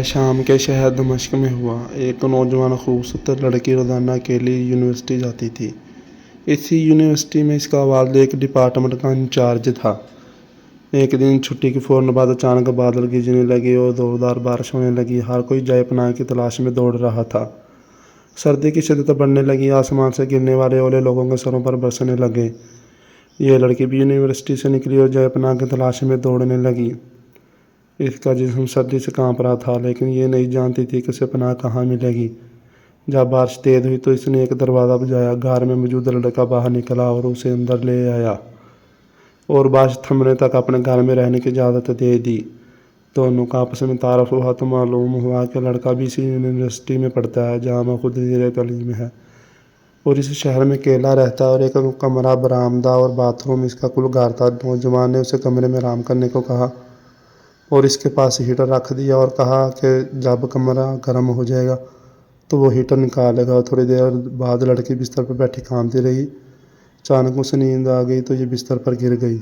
شام کے شہر دمشق میں ہوا۔ ایک نوجوان خوبصورت لڑکی روزانہ کے لیے یونیورسٹی جاتی تھی۔ اسی یونیورسٹی میں اس کا والد ایک ڈپارٹمنٹ کا انچارج تھا۔ ایک دن چھٹی کے فوراً بعد اچانک بادل گرجنے لگے اور زوردار بارش ہونے لگی۔ ہر کوئی جائے پناہ کی تلاش میں دوڑ رہا تھا۔ سردی کی شدت بڑھنے لگی۔ آسمان سے گرنے والے اولے لوگوں کے سروں پر برسنے لگے۔ یہ لڑکی بھی یونیورسٹی سے نکلی اور جائے پناہ کی تلاش میں دوڑنے لگی۔ اس کا جسم سردی سے کانپ رہا تھا، لیکن یہ نہیں جانتی تھی کہ اسے پناہ کہاں ملے گی۔ جب بارش تیز ہوئی تو اس نے ایک دروازہ بجایا۔ گھر میں موجود لڑکا باہر نکلا اور اسے اندر لے آیا اور بارش تھمنے تک اپنے گھر میں رہنے کی اجازت دے دی۔ دونوں کا آپس میں تعارف ہوا تو معلوم ہوا کہ لڑکا بھی اسی یونیورسٹی میں پڑھتا ہے جہاں وہ خود زیر تعلیم ہے اور اس شہر میں اکیلا رہتا ہے اور ایک کمرہ، برآمدہ اور باتھ روم اس کا کل گھر تھا۔ نوجوان نے اسے کمرے میں آرام کرنے کو کہا اور اس کے پاس ہیٹر رکھ دیا اور کہا کہ جب کمرہ گرم ہو جائے گا تو وہ ہیٹر نکالے گا۔ تھوڑی دیر بعد لڑکی بستر پر بیٹھی کانپتی رہی۔ اچانک اسے نیند آ گئی تو یہ بستر پر گر گئی۔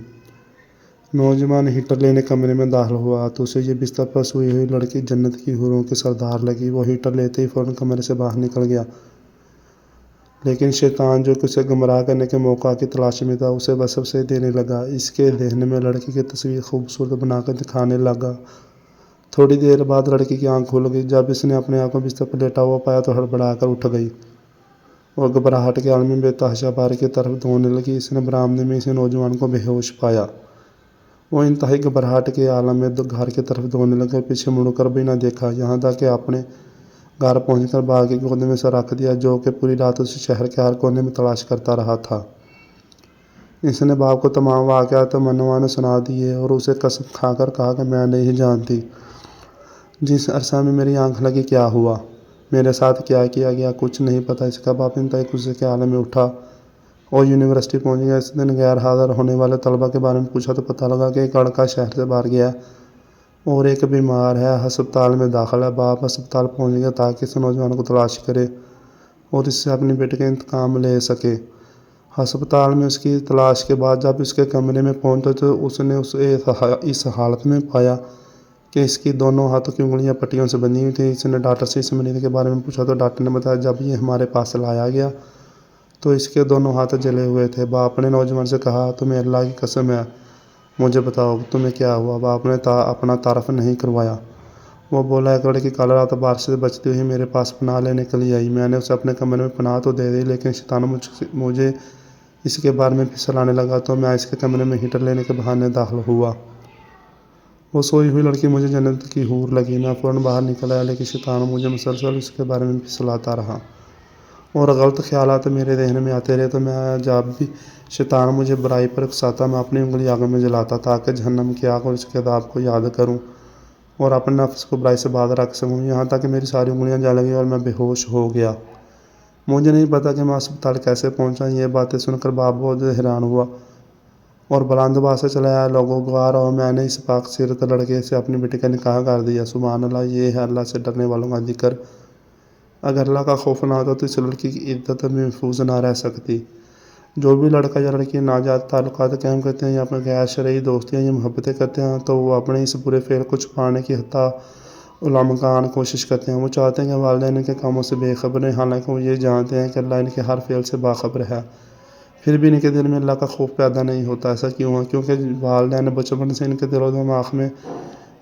نوجوان ہیٹر لینے کمرے میں داخل ہوا تو اسے یہ بستر پر سوئی ہوئی لڑکی جنت کی حوروں کی سردار لگی۔ وہ ہیٹر لیتے ہی فوراً کمرے سے باہر نکل گیا، لیکن شیطان جو کہ اسے گمراہ کرنے کے موقع کی تلاش میں تھا اسے وسوسے دینے لگا۔ اس کے ذہن میں لڑکی کی تصویر خوبصورت بنا کر دکھانے لگا۔ تھوڑی دیر بعد لڑکی کی آنکھ کھل گئی۔ جب اس نے اپنے آپ کو بستر پر لیٹا ہوا پایا تو ہڑبڑا کر اٹھ گئی اور گھبراہٹ کے عالم میں بے تحاشا باہر کی طرف دوڑنے لگی۔ اس نے برآمدے میں اسی نوجوان کو بے ہوش پایا۔ وہ انتہائی گھبراہٹ کے عالم میں گھر کی طرف دوڑنے لگا اور پیچھے مڑ کر بھی نہ دیکھا، یہاں تک کہ اپنے گھر پہنچ کر باغ کی گود میں اسے رکھ دیا، جو کہ پوری رات اسے شہر کے ہر کونے میں تلاش کرتا رہا تھا۔ اس نے باپ کو تمام واقعات من من سنا دیے اور اسے قسم کھا کر کہا کہ میں نہیں جانتی جس عرصہ میں میری آنکھ لگی کیا ہوا، میرے ساتھ کیا کیا گیا، کچھ نہیں پتا۔ اس کا باپ انتہائی غصے کے عالم میں اٹھا اور یونیورسٹی پہنچ گیا۔ اس دن غیر حاضر ہونے والے طلباء کے بارے میں پوچھا تو پتہ لگا کہ ایک لڑکا شہر سے باہر گیا اور ایک بیمار ہے، ہسپتال میں داخل ہے۔ باپ ہسپتال پہنچ گیا تاکہ اس نوجوان کو تلاش کرے اور اس سے اپنے بیٹے کا انتقام لے سکے۔ ہسپتال میں اس کی تلاش کے بعد جب اس کے کمرے میں پہنچا تو اس نے اسے اس حالت میں پایا کہ اس کی دونوں ہاتھوں کی انگلیاں پٹیوں سے بندھی ہوئی تھیں۔ اس نے ڈاکٹر سے اس مریض کے بارے میں پوچھا تو ڈاکٹر نے بتایا جب یہ ہمارے پاس لایا گیا تو اس کے دونوں ہاتھ جلے ہوئے تھے۔ باپ نے نوجوان سے کہا تمہیں اللہ کی قسم ہے، مجھے بتاؤ تمہیں کیا ہوا۔ باپ نے اپنا تعارف نہیں کروایا۔ وہ بولا ایک لڑکی کل رات بارش سے بچتی ہوئی میرے پاس پناہ لینے کے لیے آئی۔ میں نے اسے اپنے کمرے میں پناہ تو دے دی، لیکن شیطان مجھے اس کے بارے میں پھسلانے لگا تو میں اس کے کمرے میں ہیٹر لینے کے بہانے داخل ہوا۔ وہ سوئی ہوئی لڑکی مجھے جنت کی حور لگی۔ میں فوراً باہر نکل آیا، لیکن شیطان مجھے مسلسل اس کے بارے میں پھسلاتا رہا اور غلط خیالات میرے ذہن میں آتے رہے۔ تو میں جب بھی شیطان مجھے برائی پر اکساتا میں اپنی انگلی آگ میں جلاتا تاکہ جہنم کی آگ اور اس کے عذاب کو یاد کروں اور اپنے نفس کو برائی سے باز رکھ سکوں، یہاں تک کہ میری ساری انگلیاں جل گئی اور میں بے ہوش ہو گیا۔ مجھے نہیں پتا کہ میں ہسپتال کیسے پہنچا۔ یہ باتیں سن کر باپ بہت حیران ہوا اور بلند آواز سے چلایا لوگوں غور رہو، میں نے اس پاک سیرت لڑکے سے اپنی بیٹی کا نکاح کر دیا۔ سبحان اللہ، یہ ہے اللہ سے ڈرنے والوں کا ذکر۔ اگر اللہ کا خوف نہ ہوتا تو اس لڑکی کی عزت بھی محفوظ نہ رہ سکتی۔ جو بھی لڑکا یا لڑکی ناجائز تعلقات قائم کرتے ہیں یا اپنے غیر شرعی دوستیاں یا محبتیں کرتے ہیں تو وہ اپنے اس برے فعل کو چھپانے کی حتی الامکان کوشش کرتے ہیں۔ وہ چاہتے ہیں کہ والدین ان کے کاموں سے بے خبر رہیں، حالانکہ وہ یہ جانتے ہیں کہ اللہ ان کے ہر فعل سے باخبر ہے، پھر بھی ان کے دل میں اللہ کا خوف پیدا نہیں ہوتا۔ ایسا کیوں ہے؟ کیونکہ والدین نے بچپن سے ان کے دل و دماغ میں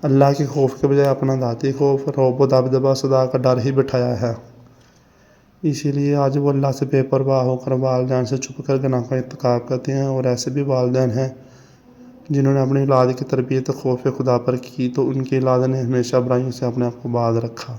اللہ کے خوف کے بجائے اپنا ذاتی خوف، رعب و دبدبہ، صدا کا ڈر ہی بٹھایا ہے۔ اسی لیے آج وہ اللہ سے بے پرواہ ہو کر والدین سے چھپ کر گناہ کا ارتکاب کرتے ہیں، اور ایسے بھی والدین ہیں جنہوں نے اپنی اولاد کی تربیت خوف خدا پر کی تو ان کی اولاد نے ہمیشہ برائیوں سے اپنے آپ کو باز رکھا۔